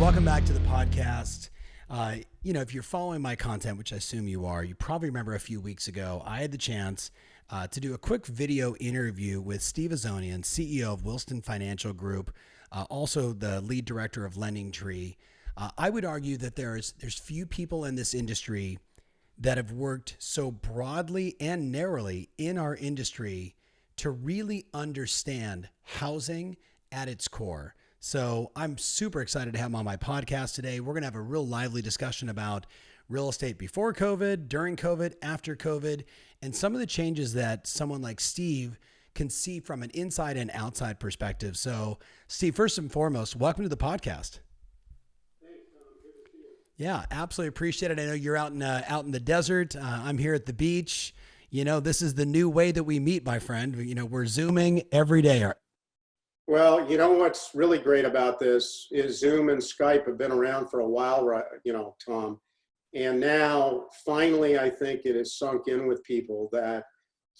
welcome back to the podcast. If you're following my content, which I assume you are, you probably remember a few weeks ago, I had the chance to do a quick video interview with Steve Ozonian, CEO of Williston Financial Group, also the lead director of Lending Tree. I would argue that there's few people in this industry that have worked so broadly and narrowly in our industry to really understand housing at its core. So I'm super excited to have him on my podcast today. We're going to have a real lively discussion about real estate before COVID, during COVID, after COVID, and some of the changes that someone like Steve can see from an inside and outside perspective. So Steve, first and foremost, welcome to the podcast. Thanks, Tom. Good to see you. Yeah, absolutely appreciate it. I know you're out in the desert. I'm here at the beach. This is the new way that we meet, my friend. We're Zooming every day. Well, what's really great about this is Zoom and Skype have been around for a while, right, Tom. And now, finally, I think it has sunk in with people that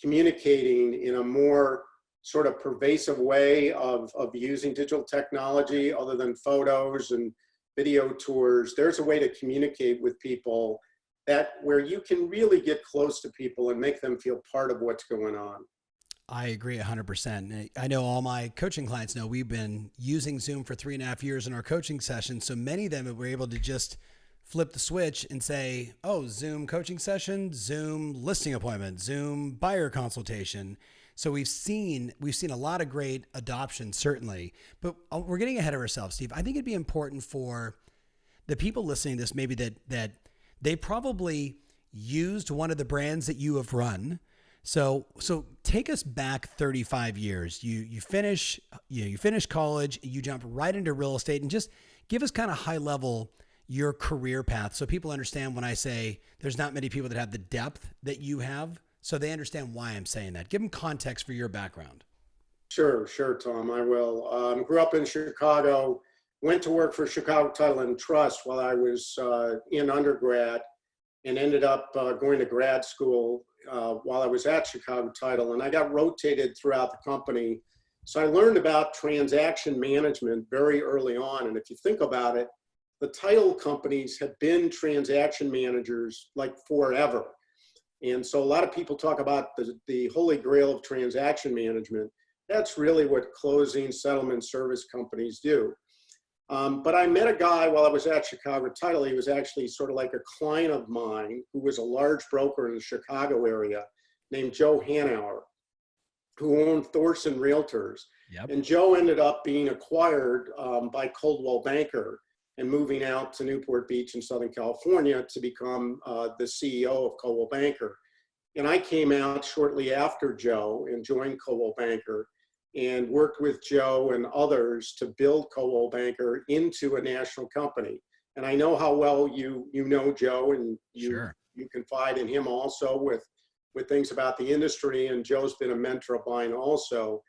communicating in a more sort of pervasive way of using digital technology other than photos and video tours, there's a way to communicate with people where you can really get close to people and make them feel part of what's going on. I agree 100%. I know all my coaching clients know we've been using Zoom for 3.5 years in our coaching sessions. So many of them were able to just flip the switch and say, oh, Zoom coaching session, Zoom listing appointment, Zoom buyer consultation. So we've seen a lot of great adoption, certainly, but we're getting ahead of ourselves, Steve. I think it'd be important for the people listening to this, maybe that they probably used one of the brands that you have run. So take us back 35 years. You finish college, you jump right into real estate, and just give us kind of high level your career path so people understand when I say there's not many people that have the depth that you have, so they understand why I'm saying that. Give them context for your background. Sure, Tom, I will. Grew up in Chicago, went to work for Chicago Title and Trust while I was in undergrad, and ended up going to grad school while I was at Chicago Title, and I got rotated throughout the company. So I learned about transaction management very early on. And if you think about it, the title companies have been transaction managers like forever. And so a lot of people talk about the holy grail of transaction management. That's really what closing settlement service companies do. But I met a guy while I was at Chicago Title. He was actually sort of like a client of mine who was a large broker in the Chicago area named Joe Hanauer, who owned Thorson Realtors. Yep. And Joe ended up being acquired by Coldwell Banker and moving out to Newport Beach in Southern California to become the CEO of Coldwell Banker. And I came out shortly after Joe and joined Coldwell Banker and worked with Joe and others to build Coldwell Banker into a national company. And I know how well you know Joe, and you confide in him also with things about the industry, and Joe's been a mentor of mine also.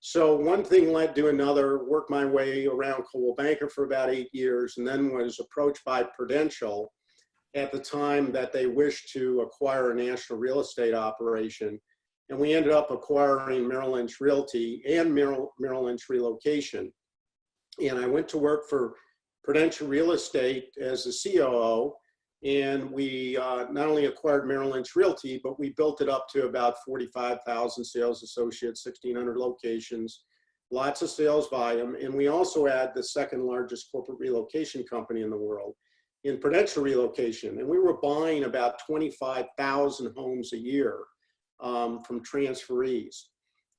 So one thing led to another, worked my way around Coldwell Banker for about 8 years, and then was approached by Prudential at the time that they wished to acquire a national real estate operation. And we ended up acquiring Merrill Lynch Realty and Merrill Lynch Relocation. And I went to work for Prudential Real Estate as the COO. And we not only acquired Merrill Lynch Realty, but we built it up to about 45,000 sales associates, 1,600 locations, lots of sales volume. And we also had the second largest corporate relocation company in the world in Prudential Relocation. And we were buying about 25,000 homes a year from transferees.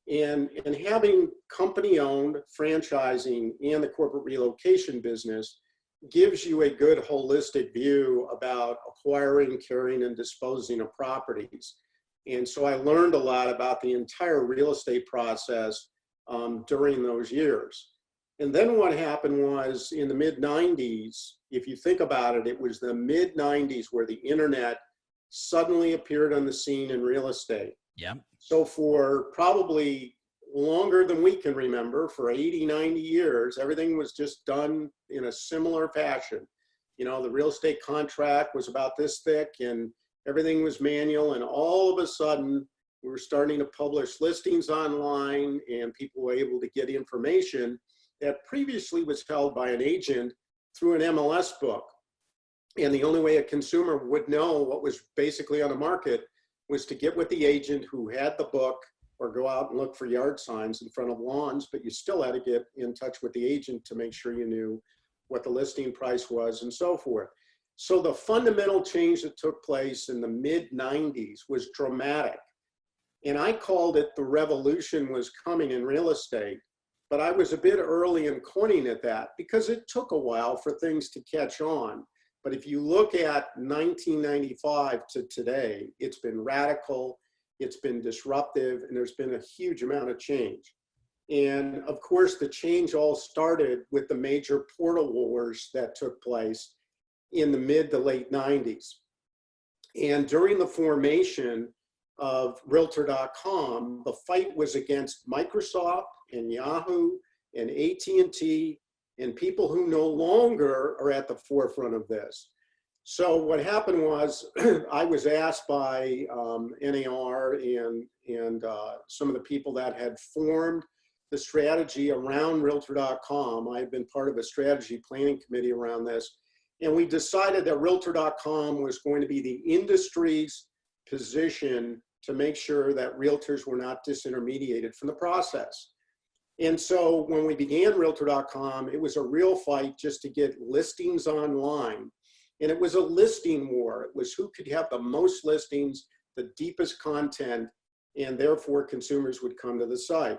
And having company-owned franchising and the corporate relocation business gives you a good holistic view about acquiring, carrying, and disposing of properties. And so I learned a lot about the entire real estate process during those years. And then what happened was in the mid-90s, if you think about it, it was the mid-90s where the internet suddenly appeared on the scene in real estate. Yeah. So for probably longer than we can remember, for 80, 90 years, everything was just done in a similar fashion. The real estate contract was about this thick and everything was manual. And all of a sudden, we were starting to publish listings online and people were able to get information that previously was held by an agent through an MLS book. And the only way a consumer would know what was basically on the market was to get with the agent who had the book, or go out and look for yard signs in front of lawns, but you still had to get in touch with the agent to make sure you knew what the listing price was and so forth. So the fundamental change that took place in the mid-90s was dramatic. And I called it the revolution was coming in real estate, but I was a bit early in coining it that because it took a while for things to catch on. But if you look at 1995 to today, it's been radical, it's been disruptive, and there's been a huge amount of change. And of course, the change all started with the major portal wars that took place in the mid to late 90s. And during the formation of Realtor.com, the fight was against Microsoft and Yahoo and AT&T and people who no longer are at the forefront of this. So what happened was I was asked by NAR and some of the people that had formed the strategy around Realtor.com. I had been part of a strategy planning committee around this. And we decided that Realtor.com was going to be the industry's position to make sure that realtors were not disintermediated from the process. And so when we began Realtor.com, it was a real fight just to get listings online. And it was a listing war. It was who could have the most listings, the deepest content, and therefore consumers would come to the site.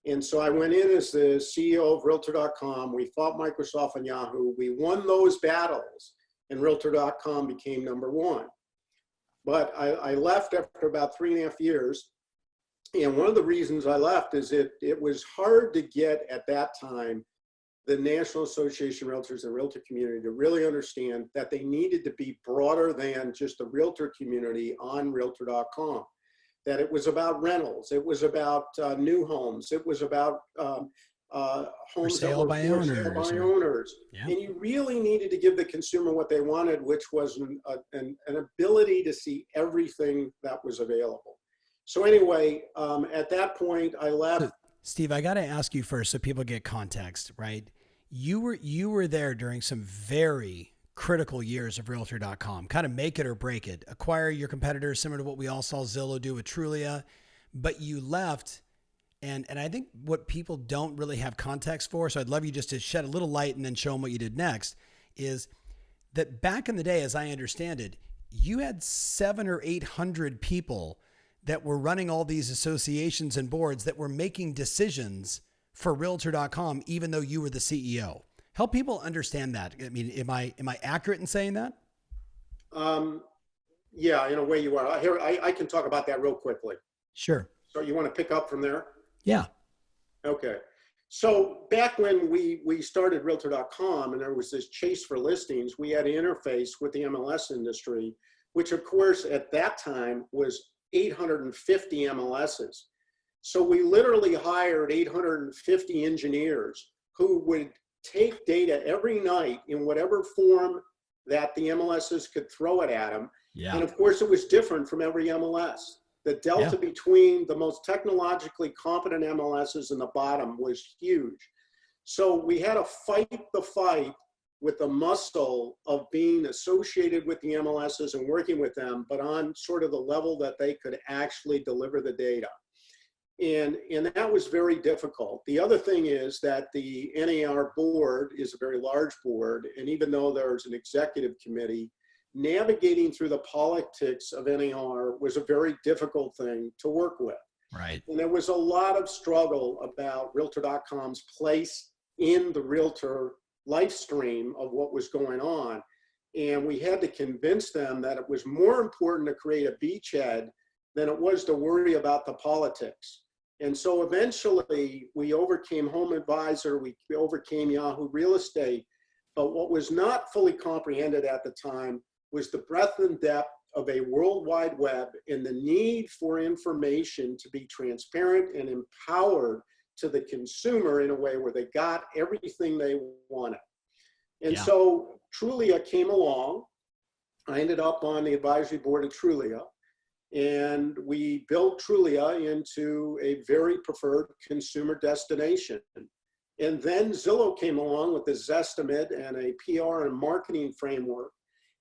And so I went in as the CEO of Realtor.com. We fought Microsoft and Yahoo. We won those battles, and Realtor.com became number one. But I left after about 3.5 years. And one of the reasons I left is it was hard to get at that time the National Association of Realtors and Realtor community to really understand that they needed to be broader than just the Realtor community on Realtor.com. That it was about rentals, it was about new homes, it was about homes that were for sale by owners. Yeah. And you really needed to give the consumer what they wanted, which was an ability to see everything that was available. So anyway, at that point, I left. So, Steve, I got to ask you first so people get context, right? You were there during some very critical years of Realtor.com, kind of make it or break it, acquire your competitors, similar to what we all saw Zillow do with Trulia, but you left. And I think what people don't really have context for, so I'd love you just to shed a little light and then show them what you did next, is that back in the day, as I understand it, you had 700 or 800 people that were running all these associations and boards that were making decisions for Realtor.com, even though you were the CEO. Help people understand that. I mean, am I accurate in saying that? Yeah, in a way you are. I can talk about that real quickly. Sure. So you want to pick up from there? Yeah. Okay. So back when we started Realtor.com and there was this chase for listings, we had to interface with the MLS industry, which of course at that time was 850 MLSs. So we literally hired 850 engineers who would take data every night in whatever form that the MLSs could throw it at them. Yeah. And of course it was different from every MLS. The delta between the most technologically competent MLSs and the bottom was huge. So we had to fight the fight with the muscle of being associated with the MLSs and working with them, but on sort of the level that they could actually deliver the data. And that was very difficult. The other thing is that the NAR board is a very large board, and even though there's an executive committee, navigating through the politics of NAR was a very difficult thing to work with. Right. And there was a lot of struggle about Realtor.com's place in the realtor life stream of what was going on. And we had to convince them that it was more important to create a beachhead than it was to worry about the politics. And so eventually we overcame Home Advisor, we overcame Yahoo Real Estate, but what was not fully comprehended at the time was the breadth and depth of a World Wide Web and the need for information to be transparent and empowered to the consumer in a way where they got everything they wanted. And so Trulia came along. I ended up on the advisory board of Trulia, and we built Trulia into a very preferred consumer destination. And then Zillow came along with the Zestimate and a PR and marketing framework.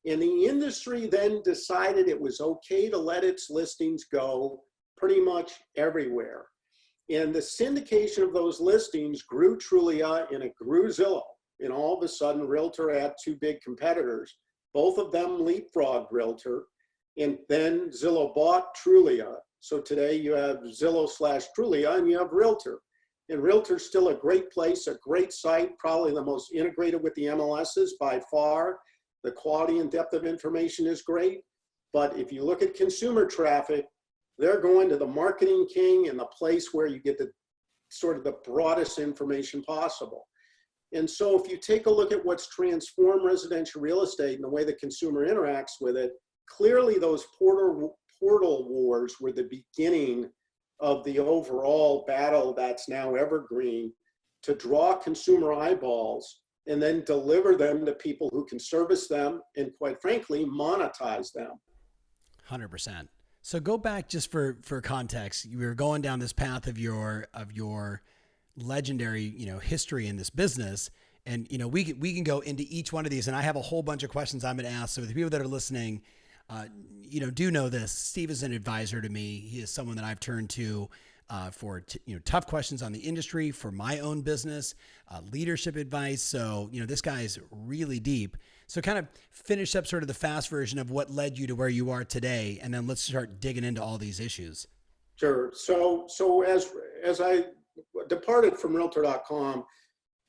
And the industry then decided it was okay to let its listings go pretty much everywhere. And the syndication of those listings grew Trulia and it grew Zillow. And all of a sudden, Realtor had two big competitors. Both of them leapfrogged Realtor. And then Zillow bought Trulia. So today you have Zillow/Trulia and you have Realtor. And Realtor's still a great place, a great site, probably the most integrated with the MLSs by far. The quality and depth of information is great. But if you look at consumer traffic, they're going to the marketing king and the place where you get the sort of the broadest information possible. And so if you take a look at what's transformed residential real estate and the way the consumer interacts with it, clearly those portal wars were the beginning of the overall battle that's now evergreen to draw consumer eyeballs and then deliver them to people who can service them and, quite frankly, monetize them. 100%. So go back just for context. You were going down this path of your legendary, history in this business. And, we can go into each one of these, and I have a whole bunch of questions I'm going to ask. So the people that are listening, do know this. Steve is an advisor to me. He is someone that I've turned to for tough questions on the industry, for my own business, leadership advice. So, this guy is really deep. So kind of finish up sort of the fast version of what led you to where you are today, and then let's start digging into all these issues. Sure. So as I departed from Realtor.com,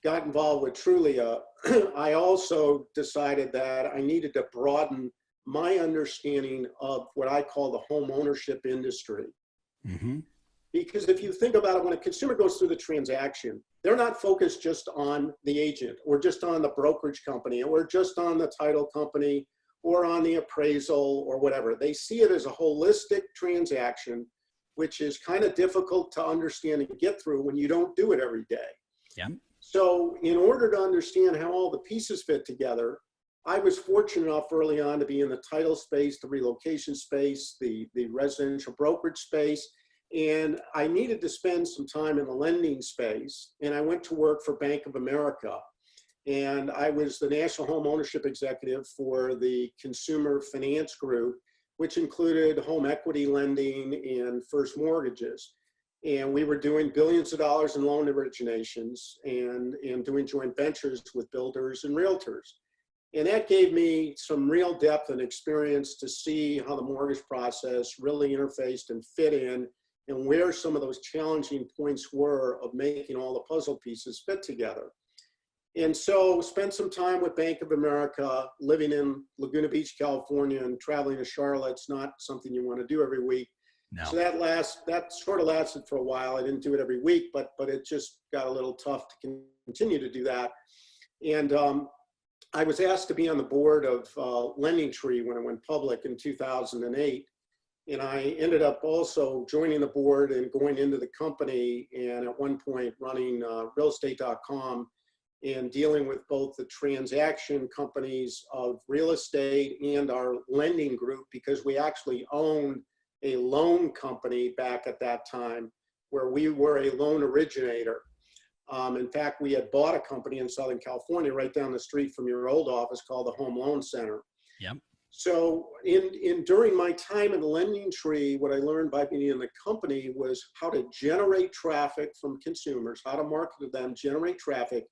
got involved with Trulia, I also decided that I needed to broaden my understanding of what I call the home ownership industry. Mm-hmm. Because if you think about it, when a consumer goes through the transaction, they're not focused just on the agent or just on the brokerage company or just on the title company or on the appraisal or whatever. They see it as a holistic transaction, which is kind of difficult to understand and get through when you don't do it every day. Yeah. So in order to understand how all the pieces fit together, I was fortunate enough early on to be in the title space, the relocation space, the residential brokerage space, and I needed to spend some time in the lending space. And I went to work for Bank of America. And I was the national home ownership executive for the consumer finance group, which included home equity lending and first mortgages. And we were doing billions of dollars in loan originations and doing joint ventures with builders and realtors. And that gave me some real depth and experience to see how the mortgage process really interfaced and fit in, and where some of those challenging points were of making all the puzzle pieces fit together. And so spent some time with Bank of America, living in Laguna Beach, California, and traveling to Charlotte's not something you want to do every week. No. So that sort of lasted for a while. I didn't do it every week, but it just got a little tough to continue to do that. And I was asked to be on the board of Lending Tree when it went public in 2008. And I ended up also joining the board and going into the company, and at one point running realestate.com and dealing with both the transaction companies of real estate and our lending group, because we actually owned a loan company back at that time where we were a loan originator. In fact, we had bought a company in Southern California right down the street from your old office called the Home Loan Center. Yep. So during my time in Lending Tree, what I learned by being in the company was how to generate traffic from consumers, how to market to them, generate traffic,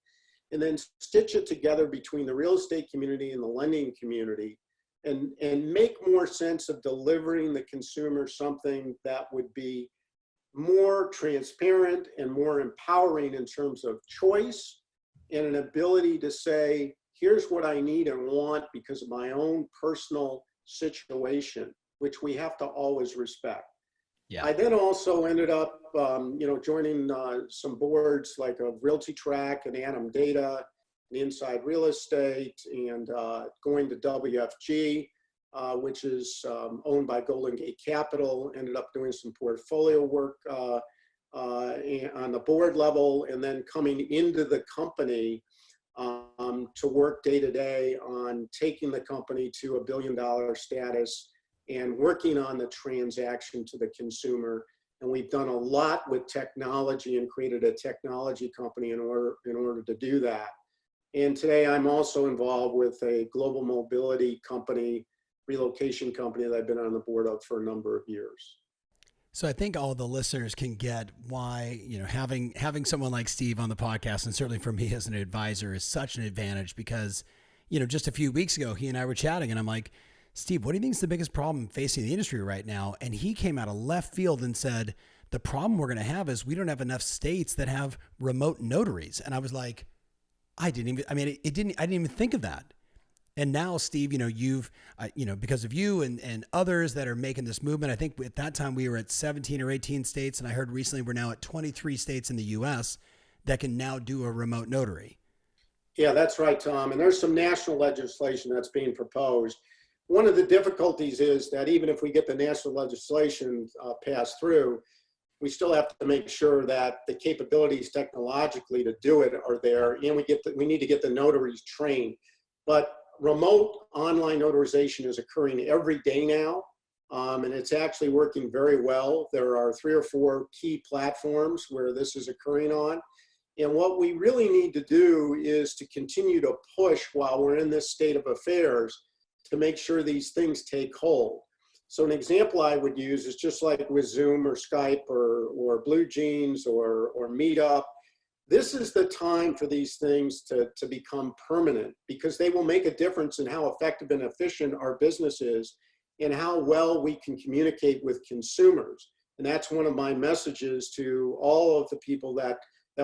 and then stitch it together between the real estate community and the lending community, and make more sense of delivering the consumer something that would be more transparent and more empowering in terms of choice and an ability to say, here's what I need and want because of my own personal situation, which we have to always respect. Yeah. I then also ended up, joining some boards like a Realty Track and Atom Data, and Inside Real Estate, and going to WFG, which is owned by Golden Gate Capital. Ended up doing some portfolio work on the board level, and then coming into the company to work day to day on taking the company to $1 billion status and working on the transaction to the consumer. And we've done a lot with technology and created a technology company in order to do that. And today I'm also involved with a global mobility company, relocation company that I've been on the board of for a number of years. So I think all the listeners can get why, having someone like Steve on the podcast, and certainly for me as an advisor, is such an advantage because, just a few weeks ago, he and I were chatting and I'm like, Steve, what do you think is the biggest problem facing the industry right now? And he came out of left field and said, the problem we're going to have is we don't have enough states that have remote notaries. And I was like, I didn't even think of that. And now, Steve, you've, because of you and others that are making this movement, I think at that time we were at 17 or 18 states. And I heard recently we're now at 23 states in the US that can now do a remote notary. Yeah, that's right, Tom. And there's some national legislation that's being proposed. One of the difficulties is that even if we get the national legislation passed through, we still have to make sure that the capabilities technologically to do it are there, and we need to get the notaries trained. But remote online notarization is occurring every day now, and it's actually working very well. There are 3 or 4 key platforms where this is occurring on. And what we really need to do is to continue to push while we're in this state of affairs to make sure these things take hold. So an example I would use is just like with Zoom or Skype or Blue Jeans or Meetup. This is the time for these things to become permanent, because they will make a difference in how effective and efficient our business is and how well we can communicate with consumers. And that's one of my messages to all of the people that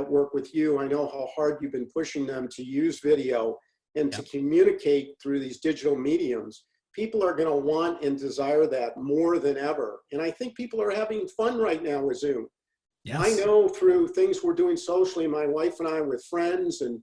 work with you. I know how hard you've been pushing them to use video and to communicate through these digital mediums. People are going to want and desire that more than ever. And I think people are having fun right now with Zoom. Yes. I know through things we're doing socially, my wife and I with friends and,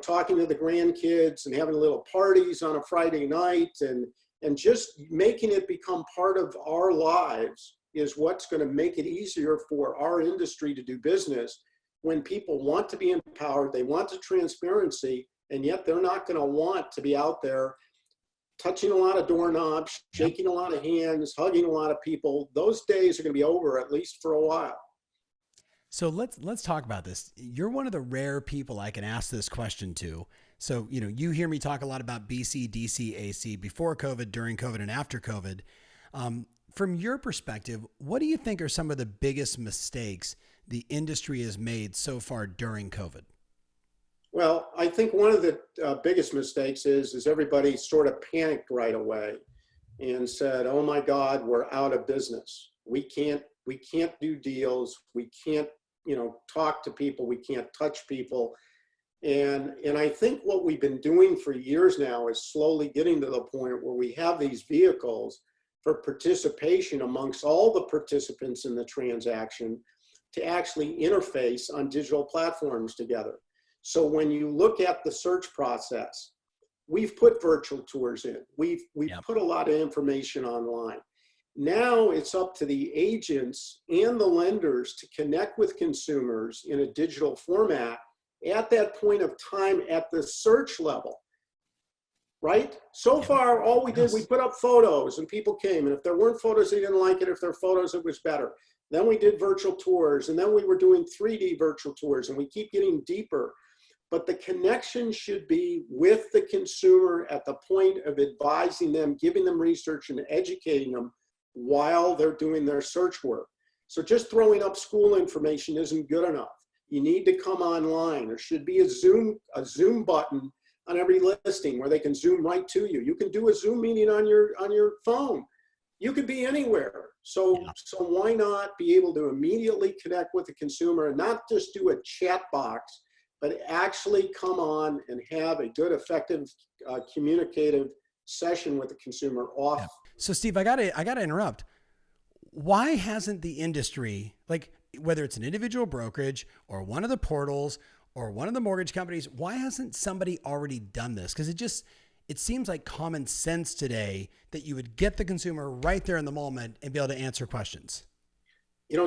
talking to the grandkids and having little parties on a Friday night and just making it become part of our lives is what's going to make it easier for our industry to do business when people want to be empowered, they want the transparency, and yet they're not going to want to be out there touching a lot of doorknobs, shaking a lot of hands, hugging a lot of people. Those days are going to be over, at least for a while. So let's talk about this. You're one of the rare people I can ask this question to. So, you hear me talk a lot about BC, DC, AC before COVID, during COVID, and after COVID. From your perspective, what do you think are some of the biggest mistakes the industry has made so far during COVID? Well, I think one of the biggest mistakes is everybody sort of panicked right away and said, "Oh my God, we're out of business. We can't do deals. We can't, talk to people. We can't touch people." And I think what we've been doing for years now is slowly getting to the point where we have these vehicles for participation amongst all the participants in the transaction to actually interface on digital platforms together. So when you look at the search process, we've put virtual tours in. We've put a lot of information online. Now it's up to the agents and the lenders to connect with consumers in a digital format at that point of time at the search level, right? So far, all we did, we put up photos and people came. And if there weren't photos, they didn't like it. If there were photos, it was better. Then we did virtual tours, and then we were doing 3D virtual tours, and we keep getting deeper. But the connection should be with the consumer at the point of advising them, giving them research and educating them while they're doing their search work. So just throwing up school information isn't good enough. You need to come online. There should be a Zoom button on every listing where they can Zoom right to you. You can do a Zoom meeting on your phone. You could be anywhere. So why not be able to immediately connect with the consumer and not just do a chat box, but actually come on and have a good, effective, communicative session with the consumer off. Yeah. So Steve, I gotta interrupt. Why hasn't the industry, like whether it's an individual brokerage or one of the portals or one of the mortgage companies, why hasn't somebody already done this? Because it seems like common sense today that you would get the consumer right there in the moment and be able to answer questions.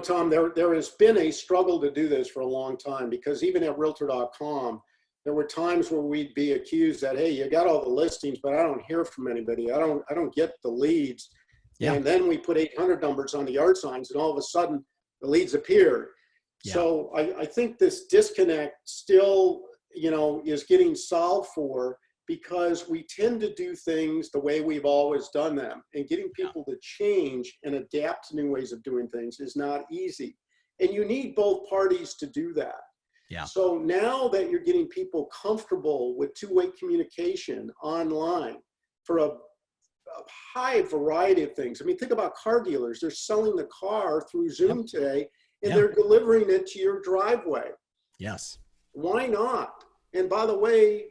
Tom, there has been a struggle to do this for a long time, because even at Realtor.com, there were times where we'd be accused that, hey, you got all the listings, but I don't hear from anybody. I don't get the leads. Yeah. And then we put 800 numbers on the yard signs, and all of a sudden the leads appeared. Yeah. So I think this disconnect still, is getting solved for, because we tend to do things the way we've always done them, and getting people to change and adapt to new ways of doing things is not easy. And you need both parties to do that. Yeah. So now that you're getting people comfortable with two-way communication online for a high variety of things. I mean, think about car dealers. They're selling the car through Zoom today, and they're delivering it to your driveway. Yes. Why not? And by the way,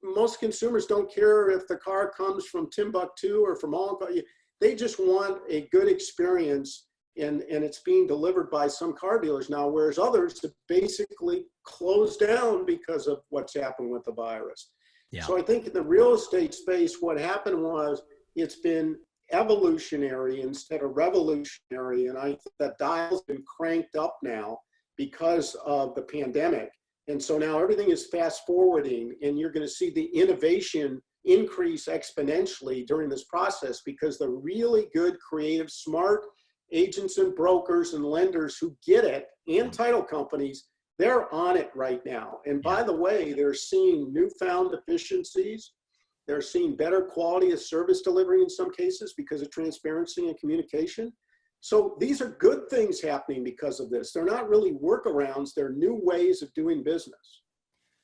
most consumers don't care if the car comes from Timbuktu or from Hong Kong. They just want a good experience, and it's being delivered by some car dealers now, whereas others have basically closed down because of what's happened with the virus. Yeah. So I think in the real estate space, what happened was it's been evolutionary instead of revolutionary. And I think that dial's been cranked up now because of the pandemic. And so now everything is fast forwarding, and you're going to see the innovation increase exponentially during this process, because the really good, creative, smart agents and brokers and lenders who get it, and title companies, they're on it right now. And by the way, they're seeing newfound efficiencies. They're seeing better quality of service delivery in some cases because of transparency and communication. So these are good things happening because of this. They're not really workarounds. They're new ways of doing business.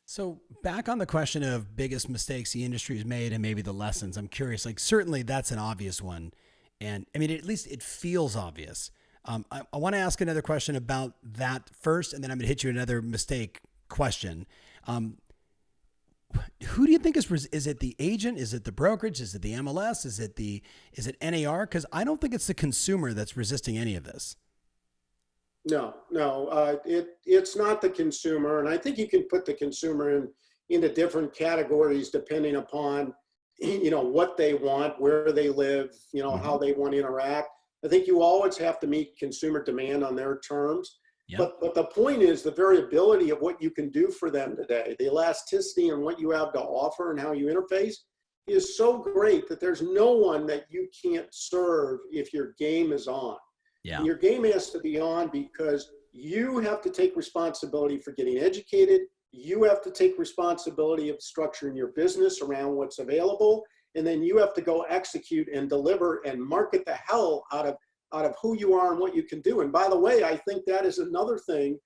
So back on the question of biggest mistakes the industry has made and maybe the lessons, I'm curious, certainly that's an obvious one. And I mean, at least it feels obvious. I want to ask another question about that first, and then I'm going to hit you another mistake question. Who do you think is it the agent? Is it the brokerage? Is it the MLS? Is it NAR? Because I don't think it's the consumer that's resisting any of this. No, it's not the consumer. And I think you can put the consumer into different categories depending upon, what they want, where they live, how they want to interact. I think you always have to meet consumer demand on their terms. Yep. But the point is the variability of what you can do for them today, the elasticity and what you have to offer and how you interface is so great that there's no one that you can't serve if your game is on. Yeah. And your game has to be on because you have to take responsibility for getting educated. You have to take responsibility of structuring your business around what's available. And then you have to go execute and deliver and market the hell out of who you are and what you can do. And by the way, I think that is another thing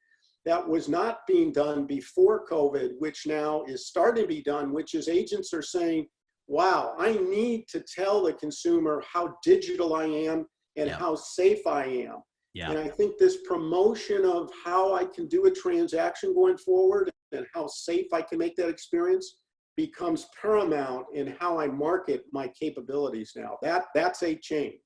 that was not being done before COVID, which now is starting to be done, which is agents are saying, wow, I need to tell the consumer how digital I am and how safe I am. Yeah. And I think this promotion of how I can do a transaction going forward and how safe I can make that experience becomes paramount in how I market my capabilities now. That's a change.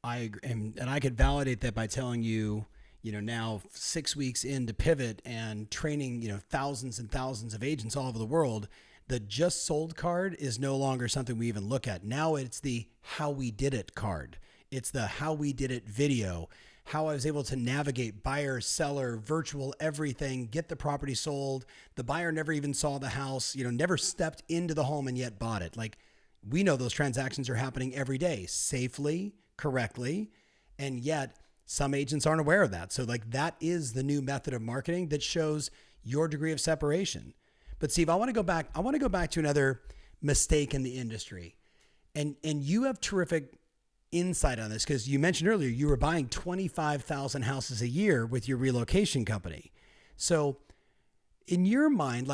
I agree. And I could validate that by telling you, now 6 weeks into Pivot and training, thousands and thousands of agents all over the world, the just sold card is no longer something we even look at. Now it's the how we did it card. It's the how we did it video, how I was able to navigate buyer, seller, virtual, everything, get the property sold. The buyer never even saw the house, never stepped into the home and yet bought it. We know those transactions are happening every day, safely, correctly, and yet some agents aren't aware of that. So that is the new method of marketing that shows your degree of separation. But Steve, I want to go back to another mistake in the industry. And you have terrific insight on this because you mentioned earlier you were buying 25,000 houses a year with your relocation company. So in your mind,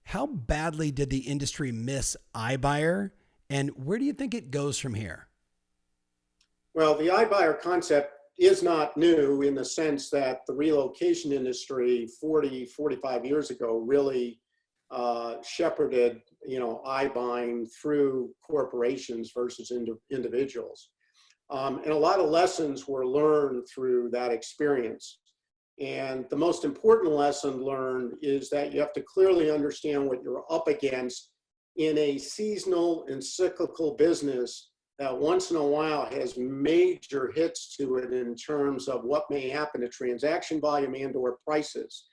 how badly did the industry miss iBuyer, and where do you think it goes from here? Well, the iBuyer concept is not new in the sense that the relocation industry 45 years ago really shepherded, iBuying through corporations versus individuals. And a lot of lessons were learned through that experience. And the most important lesson learned is that you have to clearly understand what you're up against in a seasonal and cyclical business that once in a while has major hits to it in terms of what may happen to transaction volume and or prices.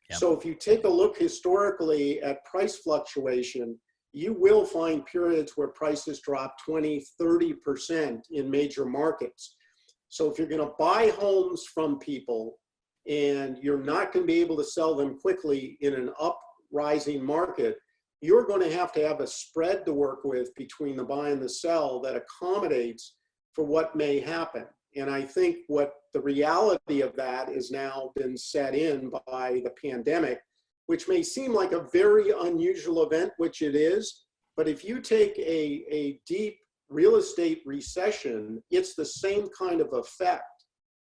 Yep. So if you take a look historically at price fluctuation, you will find periods where prices drop 20, 30% in major markets. So if you're going to buy homes from people and you're not going to be able to sell them quickly in an uprising market, you're going to have a spread to work with between the buy and the sell that accommodates for what may happen. And I think what the reality of that is now been set in by the pandemic, which may seem like a very unusual event, which it is. But if you take a deep real estate recession, it's the same kind of effect,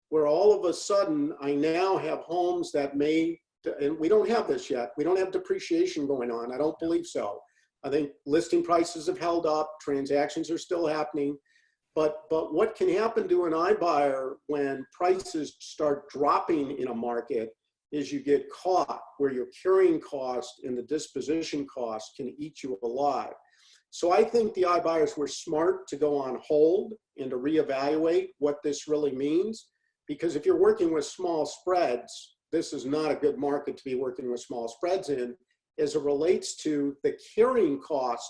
where all of a sudden I now have homes that may, and we don't have this yet, we don't have depreciation going on. I don't believe so. I think listing prices have held up, transactions are still happening. But what can happen to an iBuyer when prices start dropping in a market is you get caught where your carrying cost and the disposition cost can eat you alive. So I think the iBuyers were smart to go on hold and to reevaluate what this really means. Because if you're working with small spreads, this is not a good market to be working with small spreads in as it relates to the carrying cost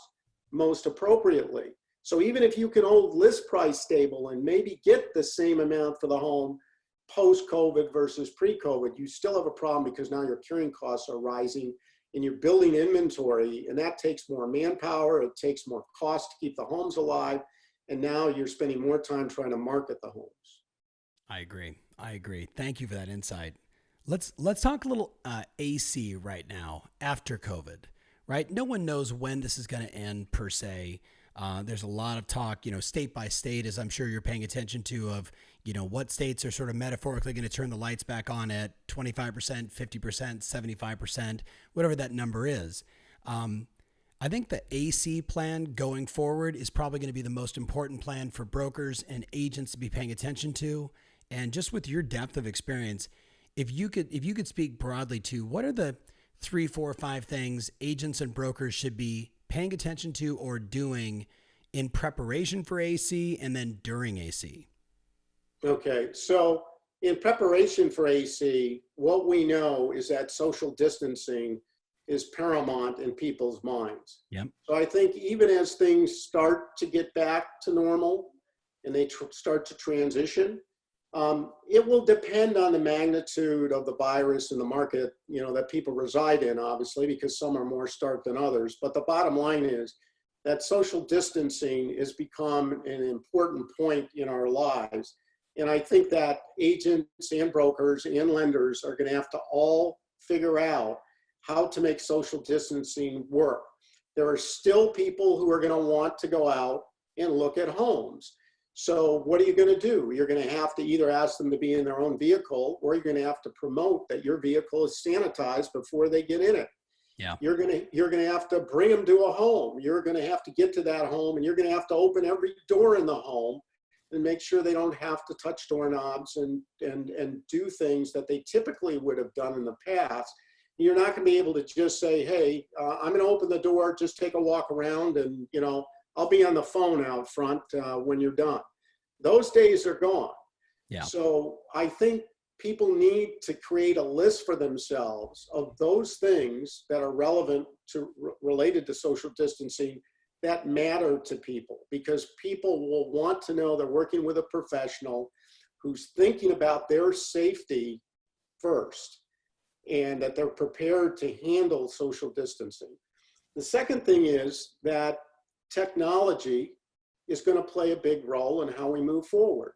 most appropriately. So even if you can hold list price stable and maybe get the same amount for the home post-COVID versus pre-COVID, you still have a problem because now your carrying costs are rising and you're building inventory, and that takes more manpower, it takes more cost to keep the homes alive, and now you're spending more time trying to market the homes. I agree. Thank you for that insight. Let's talk a little AC right now after COVID, right? No one knows when this is going to end per se. There's a lot of talk, state by state, as I'm sure you're paying attention to, of, what states are sort of metaphorically going to turn the lights back on at 25%, 50%, 75%, whatever that number is. I think the AC plan going forward is probably going to be the most important plan for brokers and agents to be paying attention to. And just with your depth of experience, if you could speak broadly to what are the 3, 4, 5 things agents and brokers should be paying attention to or doing in preparation for AC and then during AC? Okay, so in preparation for AC, what we know is that social distancing is paramount in people's minds. Yep. So I think even as things start to get back to normal and they start to transition, it will depend on the magnitude of the virus in the market, that people reside in, obviously, because some are more stark than others. But the bottom line is that social distancing has become an important point in our lives. And I think that agents and brokers and lenders are going to have to all figure out how to make social distancing work. There are still people who are going to want to go out and look at homes. So what are you going to do? You're going to have to either ask them to be in their own vehicle, or you're going to have to promote that your vehicle is sanitized before they get in it. Yeah. You're going to have to bring them to a home. You're going to have to get to that home, and you're going to have to open every door in the home and make sure they don't have to touch doorknobs and do things that they typically would have done in the past. You're not going to be able to just say, hey, I'm going to open the door, just take a walk around, and I'll be on the phone out front when you're done. Those days are gone. Yeah. So I think people need to create a list for themselves of those things that are relevant to related to social distancing that matter to people, because people will want to know they're working with a professional who's thinking about their safety first and that they're prepared to handle social distancing. The second thing is that technology is going to play a big role in how we move forward.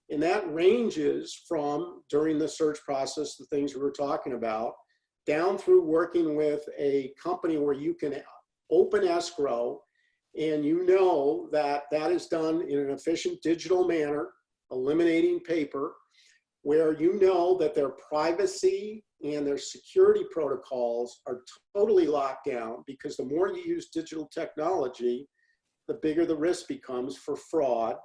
And that ranges from, during the search process, the things we were talking about, down through working with a company where you can open escrow and that is done in an efficient digital manner, eliminating paper, where that their privacy and their security protocols are totally locked down, because the more you use digital technology, the bigger the risk becomes for fraud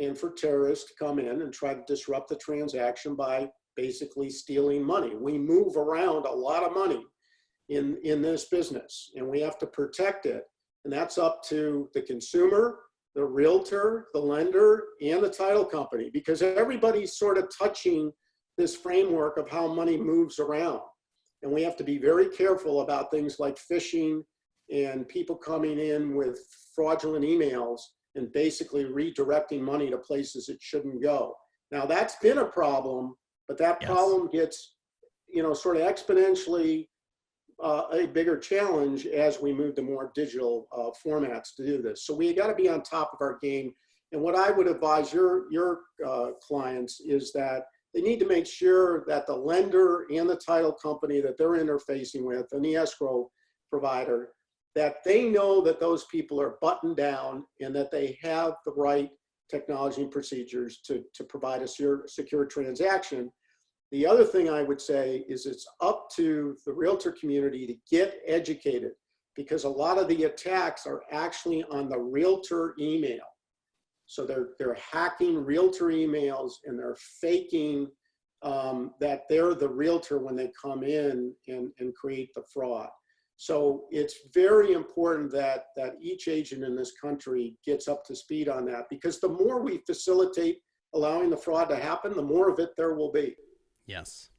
and for terrorists to come in and try to disrupt the transaction by basically stealing money. We move around a lot of money in this business, and we have to protect it. And that's up to the consumer, the realtor, the lender, and the title company, because everybody's sort of touching this framework of how money moves around. And we have to be very careful about things like phishing and people coming in with fraudulent emails and basically redirecting money to places it shouldn't go. Now that's been a problem, but that Yes. problem gets, sort of exponentially a bigger challenge as we move to more digital formats to do this. So we got to be on top of our game. And what I would advise your clients is that they need to make sure that the lender and the title company that they're interfacing with and the escrow provider, that they know that those people are buttoned down and that they have the right technology and procedures to provide a secure transaction. The other thing I would say is it's up to the realtor community to get educated, because a lot of the attacks are actually on the realtor email. So they're hacking realtor emails and they're faking that they're the realtor when they come in and create the fraud. So it's very important that each agent in this country gets up to speed on that, because the more we facilitate allowing the fraud to happen, the more of it there will be. Yes.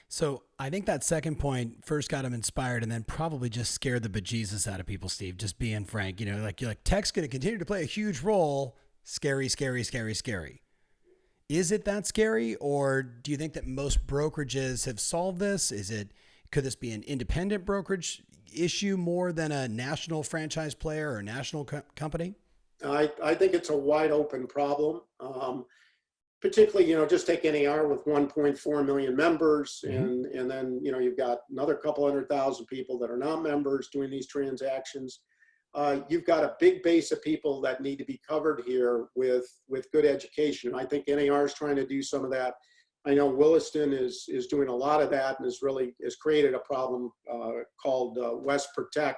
So I think that second point first got them inspired and then probably just scared the bejesus out of people, Steve, just being frank. You're like, tech's going to continue to play a huge role. Scary, scary, scary, scary. Is it that scary? Or do you think that most brokerages have solved this? Could this be an independent brokerage issue more than a national franchise player or a national company? I think it's a wide open problem. Particularly, just take NAR with 1.4 million members, and then, you've got another couple 100,000 people that are not members doing these transactions. You've got a big base of people that need to be covered here with good education. I think NAR is trying to do some of that. I know Williston is doing a lot of that and has created a problem called WestProtect,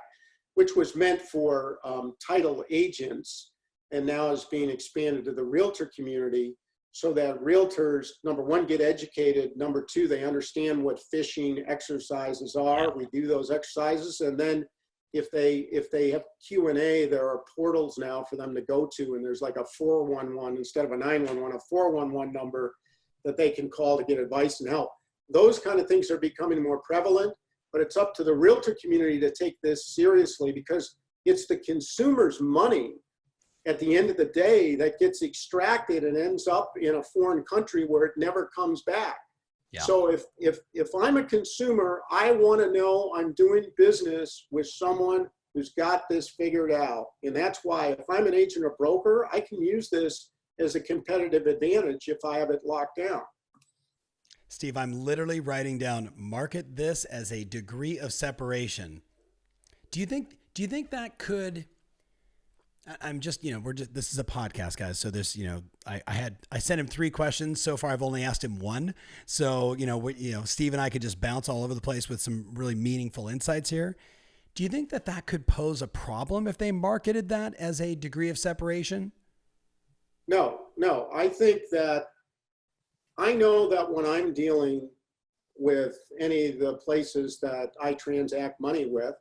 which was meant for title agents and now is being expanded to the realtor community, so that realtors, number one, get educated. Number two, they understand what phishing exercises are. Yeah. We do those exercises. And then if they have Q&A, there are portals now for them to go to. And there's like a 411 instead of a 911, a 411 number that they can call to get advice and help. Those kind of things are becoming more prevalent, but it's up to the realtor community to take this seriously, because it's the consumer's money at the end of the day that gets extracted and ends up in a foreign country where it never comes back. Yeah. So if I'm a consumer, I want to know I'm doing business with someone who's got this figured out. And that's why if I'm an agent or broker, I can use this as a competitive advantage if I have it locked down. Steve, I'm literally writing down, market this as a degree of separation. Do you think that could... I'm just, this is a podcast, guys. So there's, I sent him 3 questions. So far, I've only asked him 1. So, Steve and I could just bounce all over the place with some really meaningful insights here. Do you think that could pose a problem if they marketed that as a degree of separation? No. I think that I know that when I'm dealing with any of the places that I transact money with,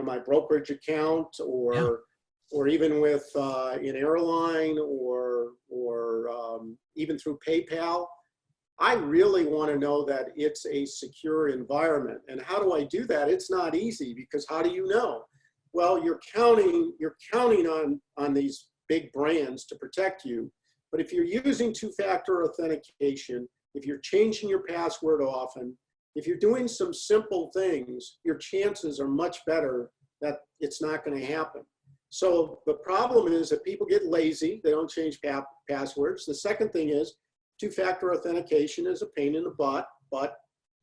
my brokerage account or even with an airline or even through PayPal, I really want to know that it's a secure environment. And how do I do that? It's not easy, because how do you know? Well, you're counting on these big brands to protect you. But if you're using 2-factor authentication, if you're changing your password often, if you're doing some simple things, your chances are much better that it's not going to happen. So the problem is that people get lazy. They don't change passwords. The second thing is 2-factor authentication is a pain in the butt, but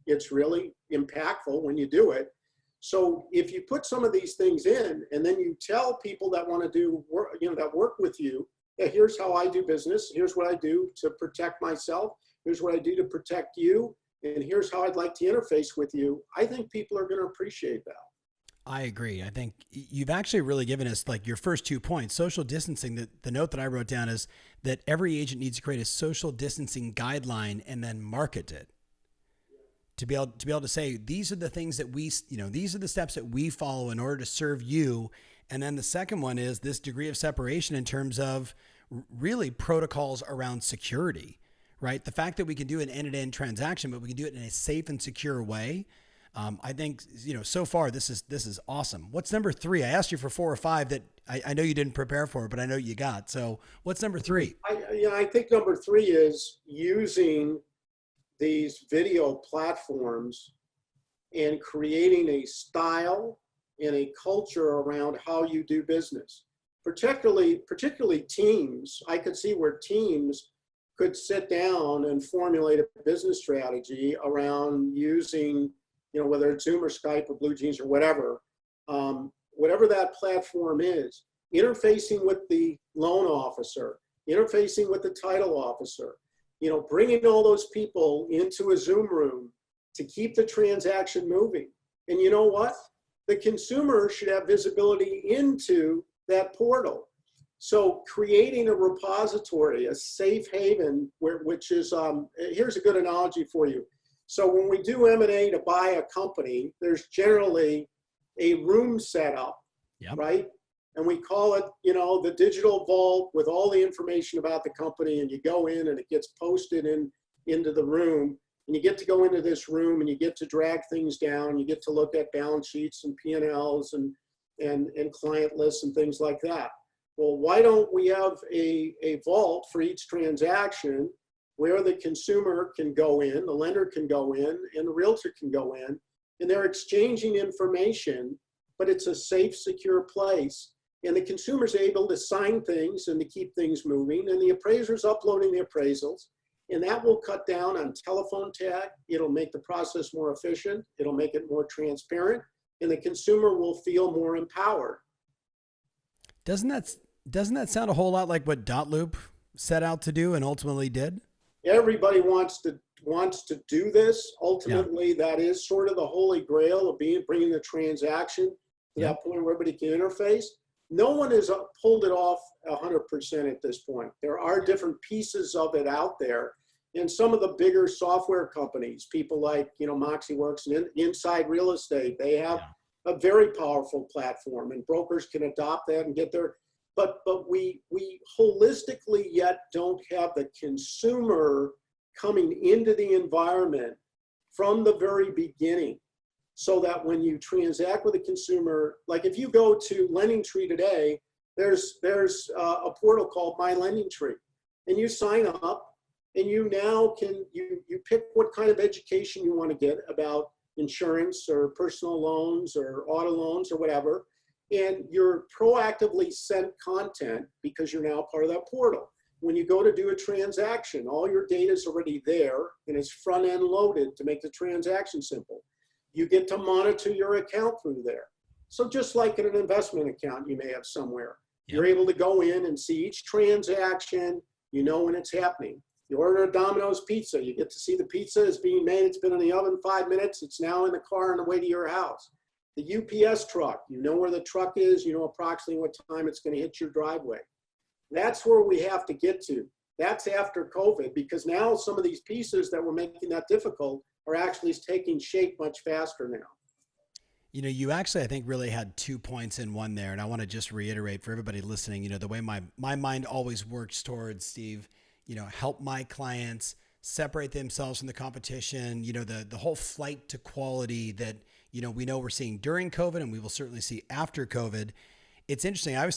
it's really impactful when you do it. So if you put some of these things in and then you tell people that want to do work, that work with you, yeah, here's how I do business. Here's what I do to protect myself. Here's what I do to protect you. And here's how I'd like to interface with you. I think people are going to appreciate that. I agree. I think you've actually really given us like your first 2 points. Social distancing, the note that I wrote down is that every agent needs to create a social distancing guideline and then market it. To be able to say, these are the things that these are the steps that we follow in order to serve you. And then the second one is this degree of separation in terms of really protocols around security, right? The fact that we can do an end-to-end transaction, but we can do it in a safe and secure way. I think, so far this is awesome. What's number 3? I asked you for 4 or 5 that I know you didn't prepare for, but I know you got. So what's number 3? I think number 3 is using these video platforms and creating a style and a culture around how you do business. Particularly teams. I could see where teams could sit down and formulate a business strategy around using, whether it's Zoom or Skype or Blue Jeans or whatever, whatever that platform is, interfacing with the loan officer, interfacing with the title officer, bringing all those people into a Zoom room to keep the transaction moving. And you know what? The consumer should have visibility into that portal. So creating a repository, a safe haven, which is, here's a good analogy for you. So when we do M&A to buy a company, there's generally a room set up, Yep. right? And we call it, the digital vault with all the information about the company, and you go in and it gets posted into the room, and you get to go into this room and you get to drag things down, you get to look at balance sheets and P&Ls and client lists and things like that. Well, why don't we have a vault for each transaction where the consumer can go in, the lender can go in, and the realtor can go in, and they're exchanging information, but it's a safe, secure place. And the consumer's able to sign things and to keep things moving, and the appraiser's uploading the appraisals, and that will cut down on telephone tag. It'll make the process more efficient. It'll make it more transparent, and the consumer will feel more empowered. Doesn't that sound a whole lot like what Dotloop set out to do and ultimately did? Everybody wants to do this. Ultimately, That is sort of the holy grail of bringing the transaction to that point where everybody can interface. No one has pulled it off 100% at this point. There are different pieces of it out there. And some of the bigger software companies, people like, MoxieWorks and Inside Real Estate, they have a very powerful platform, and brokers can adopt that and get their, but we holistically yet don't have the consumer coming into the environment from the very beginning, so that when you transact with a consumer, like if you go to LendingTree today, there's a portal called My LendingTree, and you sign up, and you now you pick what kind of education you want to get about insurance or personal loans or auto loans or whatever, and you're proactively sent content because you're now part of that portal. When you go to do a transaction, all your data is already there, and it's front end loaded to make the transaction simple. You get to monitor your account through there. So just like in an investment account you may have somewhere, you're able to go in and see each transaction, when it's happening. You order a Domino's pizza, you get to see the pizza is being made, it's been in the oven 5 minutes, it's now in the car on the way to your house. The UPS truck, where the truck is, approximately what time it's going to hit your driveway. That's where we have to get to. That's after COVID, because now some of these pieces that were making that difficult are actually taking shape much faster now. You actually, I think, really had 2 points in one there. And I want to just reiterate for everybody listening, the way my mind always works towards, Steve, help my clients separate themselves from the competition, the whole flight to quality that, we know we're seeing during COVID, and we will certainly see after COVID. It's interesting. I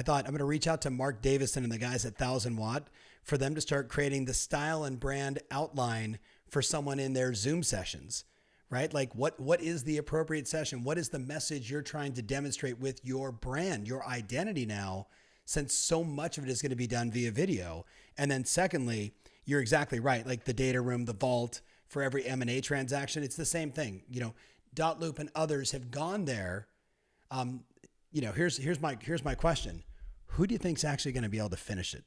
thought I'm going to reach out to Mark Davison and the guys at 1000 Watt for them to start creating the style and brand outline for someone in their Zoom sessions, right? Like what is the appropriate session? What is the message you're trying to demonstrate with your brand, your identity now, since so much of it is going to be done via video? And then secondly, you're exactly right. Like the data room, the vault for every M&A transaction, it's the same thing. Dotloop and others have gone there. Here's my question. Who do you think is actually going to be able to finish it?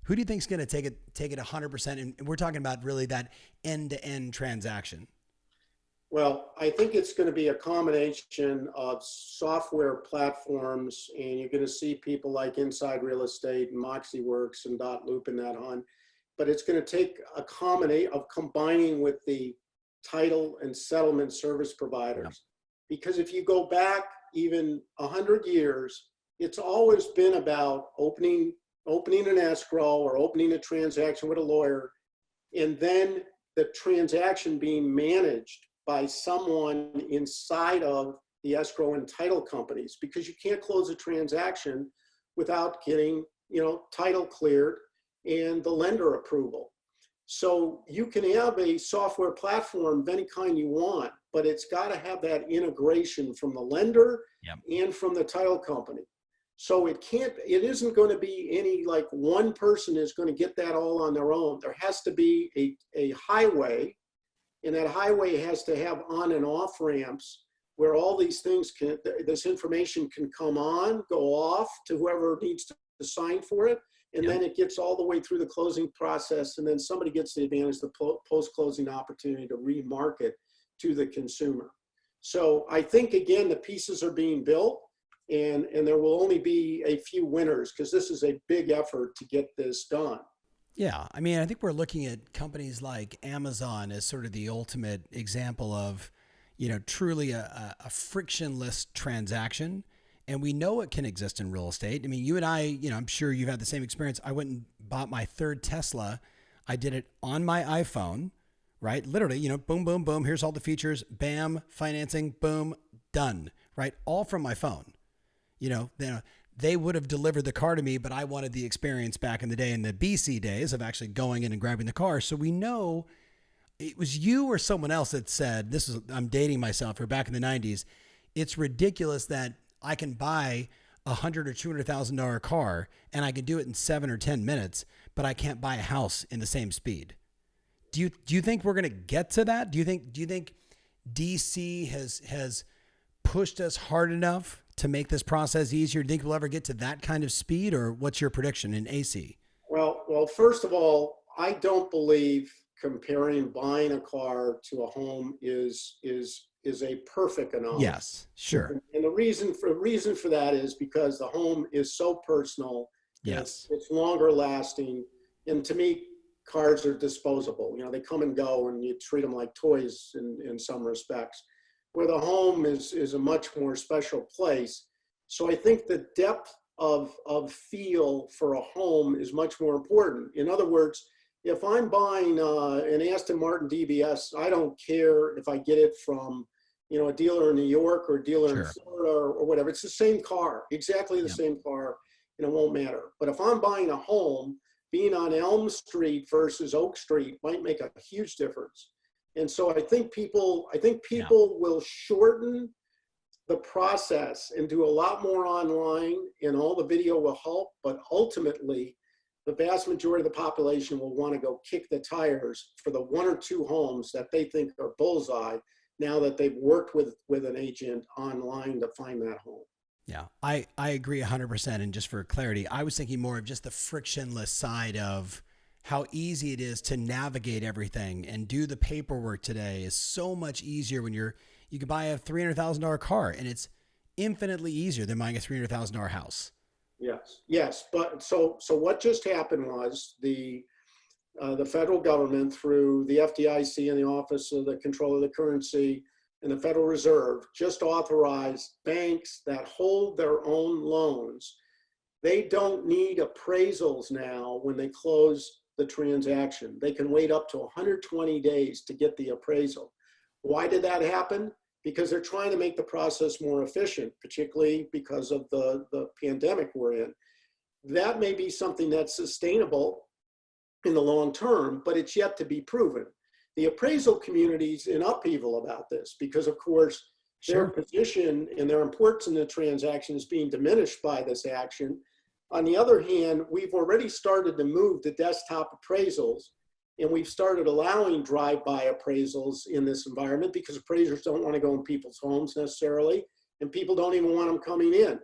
Who do you think is going to take it 100%? And we're talking about really that end-to-end transaction. Well, I think it's going to be a combination of software platforms, and you're going to see people like Inside Real Estate and MoxieWorks and Dotloop and that on. But it's going to take a combination of combining with the title and settlement service providers. Because if you go back even 100 years, it's always been about opening an escrow or opening a transaction with a lawyer, and then the transaction being managed by someone inside of the escrow and title companies, because you can't close a transaction without getting, title cleared and the lender approval. So you can have a software platform of any kind you want, but it's got to have that integration from the lender and from the title company. So it isn't going to be any like one person is going to get that all on their own. There has to be a highway, and that highway has to have on and off ramps where all these things this information can come on, go off to whoever needs to sign for it. And then it gets all the way through the closing process. And then somebody gets the advantage of the post-closing opportunity to remarket to the consumer. So I think, again, the pieces are being built, and there will only be a few winners because this is a big effort to get this done. Yeah. I mean, I think we're looking at companies like Amazon as sort of the ultimate example of, truly a frictionless transaction. And we know it can exist in real estate. I mean, you and I, I'm sure you've had the same experience. I went and bought my third Tesla. I did it on my iPhone, right? Literally, boom, boom, boom. Here's all the features. Bam, financing, boom, done, right? All from my phone. They would have delivered the car to me, but I wanted the experience back in the day, in the BC days of actually going in and grabbing the car. So we know it was you or someone else that said, I'm dating myself, or back in the 90s, it's ridiculous that I can buy $100,000 or $200,000 car and I can do it in 7 or 10 minutes, but I can't buy a house in the same speed. Do you think we're going to get to that? Do you think DC has pushed us hard enough to make this process easier? Do you think we'll ever get to that kind of speed, or what's your prediction in AC? Well, first of all, I don't believe comparing buying a car to a home is a perfect analogy. Yes, sure. And the reason for that is because the home is so personal. Yes. It's longer lasting. And to me, cars are disposable. They come and go, and you treat them like toys in some respects, where the home is a much more special place. So I think the depth of feel for a home is much more important. In other words, if I'm buying an Aston Martin DBS, I don't care if I get it from a dealer in New York or a dealer in Florida or whatever. It's the same car, exactly the same car, and it won't matter. But if I'm buying a home, being on Elm Street versus Oak Street might make a huge difference. And so I think people will shorten the process and do a lot more online, and all the video will help. But ultimately, the vast majority of the population will want to go kick the tires for the 1 or 2 homes that they think are bullseye, now that they've worked with an agent online to find that home. Yeah, I agree 100%. And just for clarity, I was thinking more of just the frictionless side of how easy it is to navigate everything and do the paperwork today is so much easier when you can buy a $300,000 car, and it's infinitely easier than buying a $300,000 house. Yes. But so what just happened was the federal government, through the FDIC and the Office of the Control of the Currency and the Federal Reserve, just authorized banks that hold their own loans. They don't need appraisals now when they close the transaction. They can wait up to 120 days to get the appraisal. Why did that happen? Because they're trying to make the process more efficient, particularly because of the pandemic we're in. That may be something that's sustainable in the long term, but it's yet to be proven. The appraisal community's in upheaval about this because, of course, their position and their importance in the transaction is being diminished by this action. On the other hand, we've already started to move to desktop appraisals, and we've started allowing drive-by appraisals in this environment because appraisers don't want to go in people's homes necessarily, and people don't even want them coming in.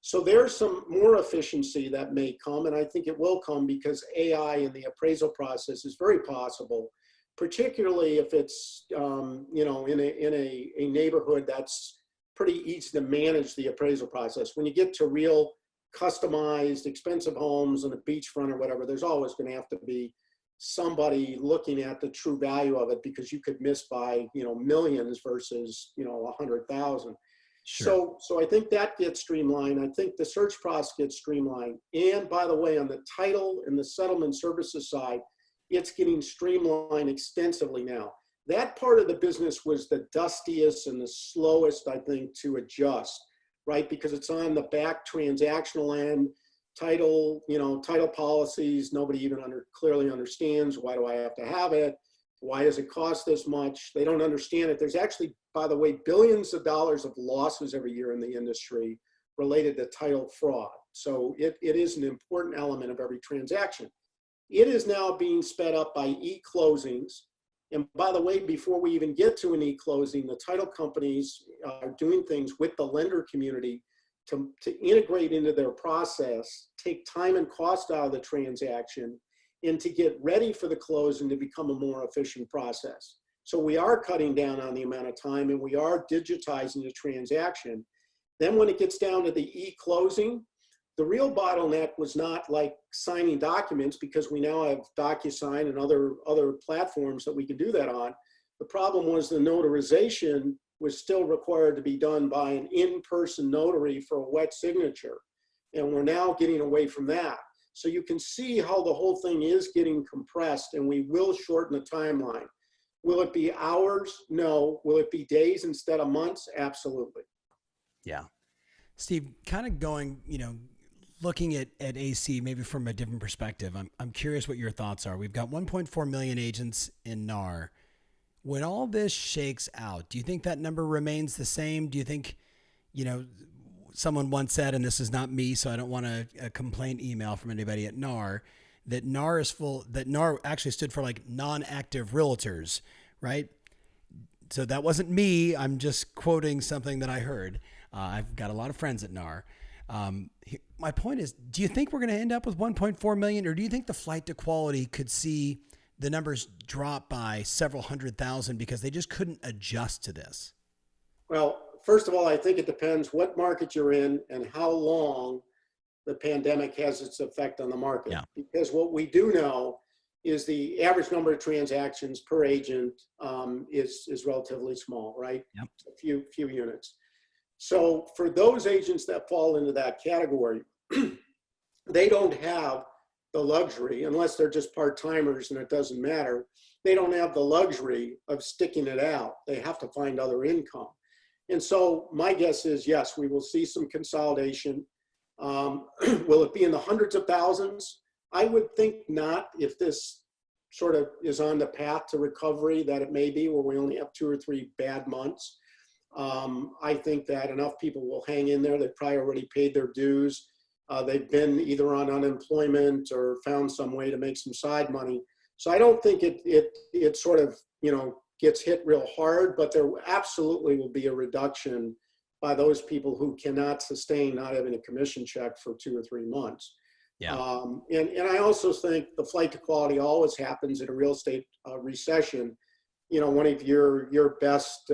So there's some more efficiency that may come, and I think it will come because AI in the appraisal process is very possible, particularly if it's in a neighborhood that's pretty easy to manage the appraisal process. When you get to real customized, expensive homes on a beachfront or whatever, there's always going to have to be somebody looking at the true value of it because you could miss by millions versus 100,000. So I think that gets streamlined. I think the search process gets streamlined. And by the way, on the title and the settlement services side, it's getting streamlined extensively now. That part of the business was the dustiest and the slowest, I think, to adjust, right? Because it's on the back transactional end, title policies, nobody even clearly understands. Why do I have to have it? Why does it cost this much? They don't understand it. There's actually, by the way, billions of dollars of losses every year in the industry related to title fraud. So it is an important element of every transaction. It is now being sped up by e-closings. And by the way, before we even get to an e-closing, the title companies are doing things with the lender community to integrate into their process, take time and cost out of the transaction, and to get ready for the close and to become a more efficient process. So we are cutting down on the amount of time, and we are digitizing the transaction. Then when it gets down to the e-closing, the real bottleneck was not like signing documents, because we now have DocuSign and other platforms that we can do that on. The problem was the notarization was still required to be done by an in-person notary for a wet signature. And we're now getting away from that. So you can see how the whole thing is getting compressed, and we will shorten the timeline. Will it be hours? No. Will it be days instead of months? Absolutely. Yeah. Steve, kind of going, looking at AC maybe from a different perspective, I'm curious what your thoughts are. We've got 1.4 million agents in NAR. When all this shakes out, do you think that number remains the same? Do you think, someone once said, and this is not me, so I don't want a complaint email from anybody at NAR, that NAR actually stood for like non-active realtors, right? So that wasn't me. I'm just quoting something that I heard. I've got a lot of friends at NAR. My point is, do you think we're going to end up with 1.4 million, or do you think the flight to quality could see the numbers drop by several 100,000 because they just couldn't adjust to this? Well, first of all, I think it depends what market you're in and how long the pandemic has its effect on the market. Yeah. Because what we do know is the average number of transactions per agent is relatively small, right? Yep. A few units. So for those agents that fall into that category, they don't have the luxury, unless they're just part-timers and it doesn't matter, they don't have the luxury of sticking it out. They have to find other income. And so my guess is, yes, we will see some consolidation. Will it be in the hundreds of thousands? I would think not, if this sort of is on the path to recovery that it may be, where we only have 2 or 3 bad months. I think that enough people will hang in there. They've probably already paid their dues. They've been either on unemployment or found some way to make some side money. So I don't think it sort of, gets hit real hard, but there absolutely will be a reduction by those people who cannot sustain not having a commission check for 2 or 3 months. Yeah. And I also think the flight to quality always happens in a real estate recession. One of your best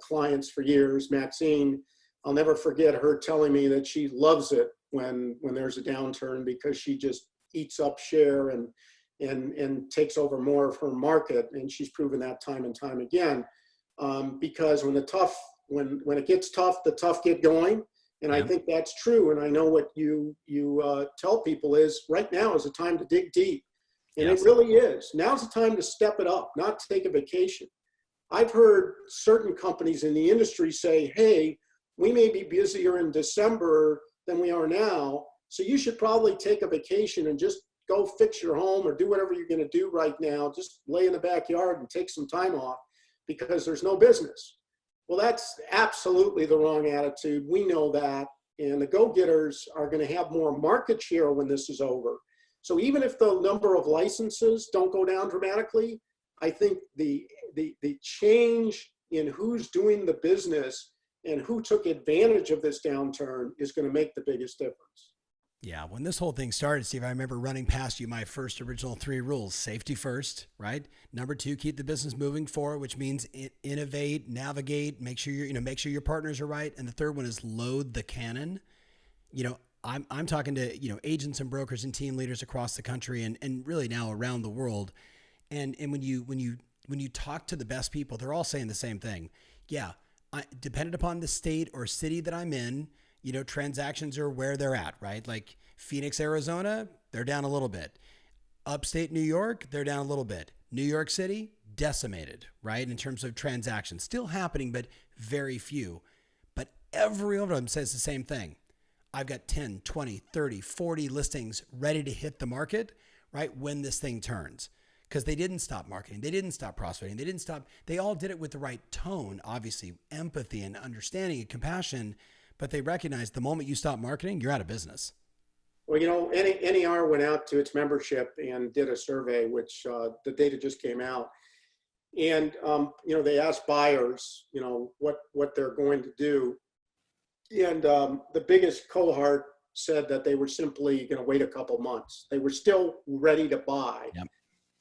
clients for years, Maxine, I'll never forget her telling me that she loves it when there's a downturn, because she just eats up share and takes over more of her market. And she's proven that time and time again, because when it gets tough, the tough get going. And I think that's true. And I know what you tell people is right now is a time to dig deep. And It really is. Now's the time to step it up, not take a vacation. I've heard certain companies in the industry say, hey, we may be busier in December than we are now, so you should probably take a vacation and just go fix your home or do whatever you're going to do right now. Just lay in the backyard and take some time off because there's no business. Well, that's absolutely the wrong attitude. We know that. And the go-getters are going to have more market share when this is over. So even if the number of licenses don't go down dramatically, I think the change in who's doing the business and who took advantage of this downturn is going to make the biggest difference. Yeah. When this whole thing started, Steve, I remember running past you my first original 3 rules: safety first, right? Number 2, keep the business moving forward, which means innovate, navigate, make sure your partners are right. And the third one is load the cannon. I'm talking to, agents and brokers and team leaders across the country and really now around the world. And when you talk to the best people, they're all saying the same thing. Yeah. Dependent upon the state or city that I'm in, transactions are where they're at, right? Like Phoenix, Arizona, they're down a little bit. Upstate New York, they're down a little bit. New York City, decimated, right? In terms of transactions, still happening, but very few. But every one of them says the same thing. I've got 10, 20, 30, 40 listings ready to hit the market, right? When this thing turns. Because they didn't stop marketing. They didn't stop prospecting. They all did it with the right tone, obviously empathy and understanding and compassion, but they recognized the moment you stop marketing, you're out of business. Well, NER went out to its membership and did a survey, which the data just came out. And, they asked buyers, what they're going to do. And the biggest cohort said that they were simply going to wait a couple months. They were still ready to buy. Yep.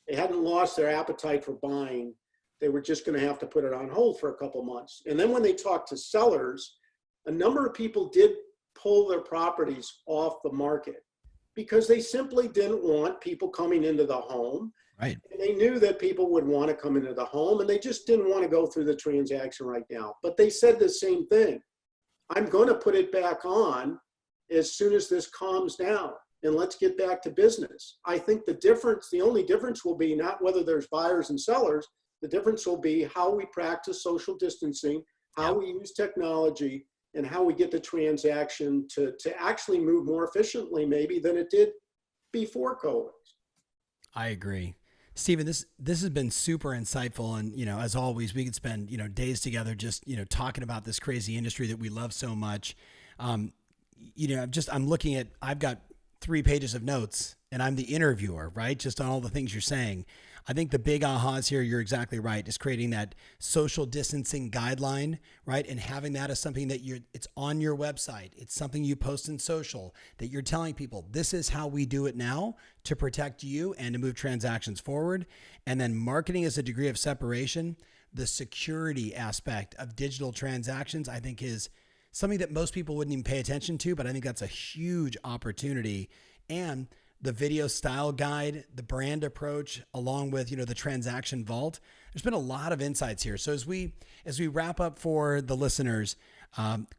They hadn't lost their appetite for buying. They were just going to have to put it on hold for a couple months. And then when they talked to sellers, a number of people did pull their properties off the market because they simply didn't want people coming into the home. Right. And they knew that people would want to come into the home and they just didn't want to go through the transaction right now. But they said the same thing. I'm going to put it back on as soon as this calms down. And let's get back to business. I think the only difference will be not whether there's buyers and sellers. The difference will be how we practice social distancing, how we use technology, and how we get the transaction to actually move more efficiently maybe than it did before COVID. I agree. Stephen, this has been super insightful. And, as always, we could spend, days together just, talking about this crazy industry that we love so much. I'm looking at, I've got 3 pages of notes and I'm the interviewer, right? Just on all the things you're saying. I think the big ahas here, you're exactly right, is creating that social distancing guideline, right? And having that as something that it's on your website. It's something you post in social that you're telling people, this is how we do it now to protect you and to move transactions forward. And then marketing as a degree of separation, the security aspect of digital transactions, I think is something that most people wouldn't even pay attention to, but I think that's a huge opportunity. And the video style guide, the brand approach, along with, the transaction vault, there's been a lot of insights here. So as we wrap up for the listeners,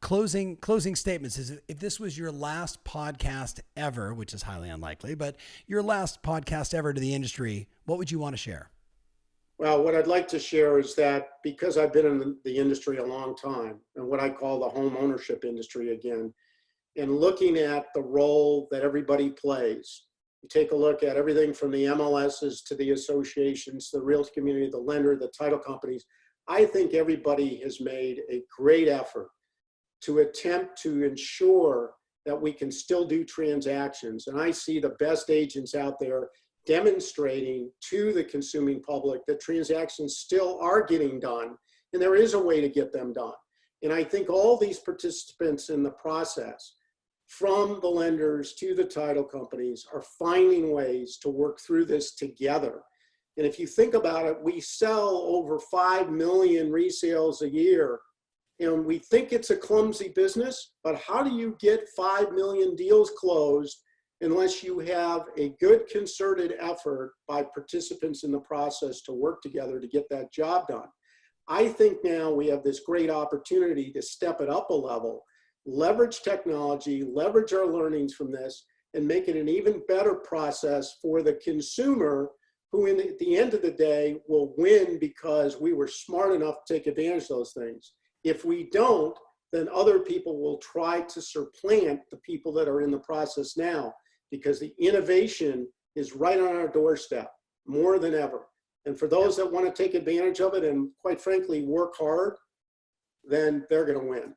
closing statements is, if this was your last podcast ever, which is highly unlikely, but your last podcast ever to the industry, what would you want to share? Well, what I'd like to share is that because I've been in the industry a long time, and what I call the home ownership industry again, and looking at the role that everybody plays, you take a look at everything from the MLSs to the associations, the realty community, the lender, the title companies. I think everybody has made a great effort to attempt to ensure that we can still do transactions. And I see the best agents out there demonstrating to the consuming public that transactions still are getting done and there is a way to get them done. And I think all these participants in the process, from the lenders to the title companies, are finding ways to work through this together. And if you think about it, we sell over 5 million resales a year, and we think it's a clumsy business, but how do you get 5 million deals closed unless you have a good concerted effort by participants in the process to work together to get that job done? I think now we have this great opportunity to step it up a level, leverage technology, leverage our learnings from this, and make it an even better process for the consumer, who at the end of the day will win because we were smart enough to take advantage of those things. If we don't, then other people will try to supplant the people that are in the process now, because the innovation is right on our doorstep more than ever. And for those that want to take advantage of it and, quite frankly, work hard, then they're going to win.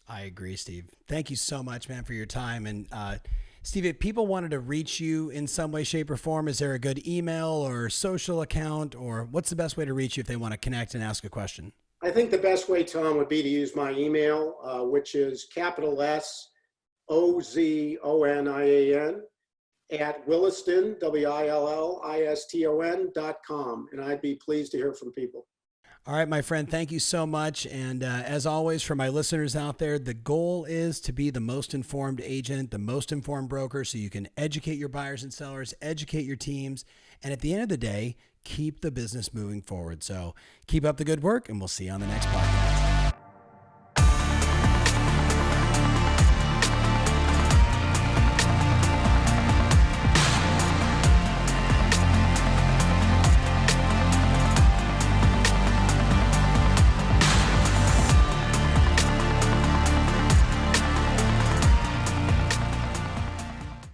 I agree, Steve. Thank you so much, man, for your time. And Steve, if people wanted to reach you in some way, shape, or form, is there a good email or social account, or what's the best way to reach you if they want to connect and ask a question? I think the best way, Tom, would be to use my email, which is capital S OZONIAN at Williston, WILLISTON.com. And I'd be pleased to hear from people. All right, my friend, thank you so much. And as always, for my listeners out there, the goal is to be the most informed agent, the most informed broker, so you can educate your buyers and sellers, educate your teams, and at the end of the day, keep the business moving forward. So keep up the good work, and we'll see you on the next podcast.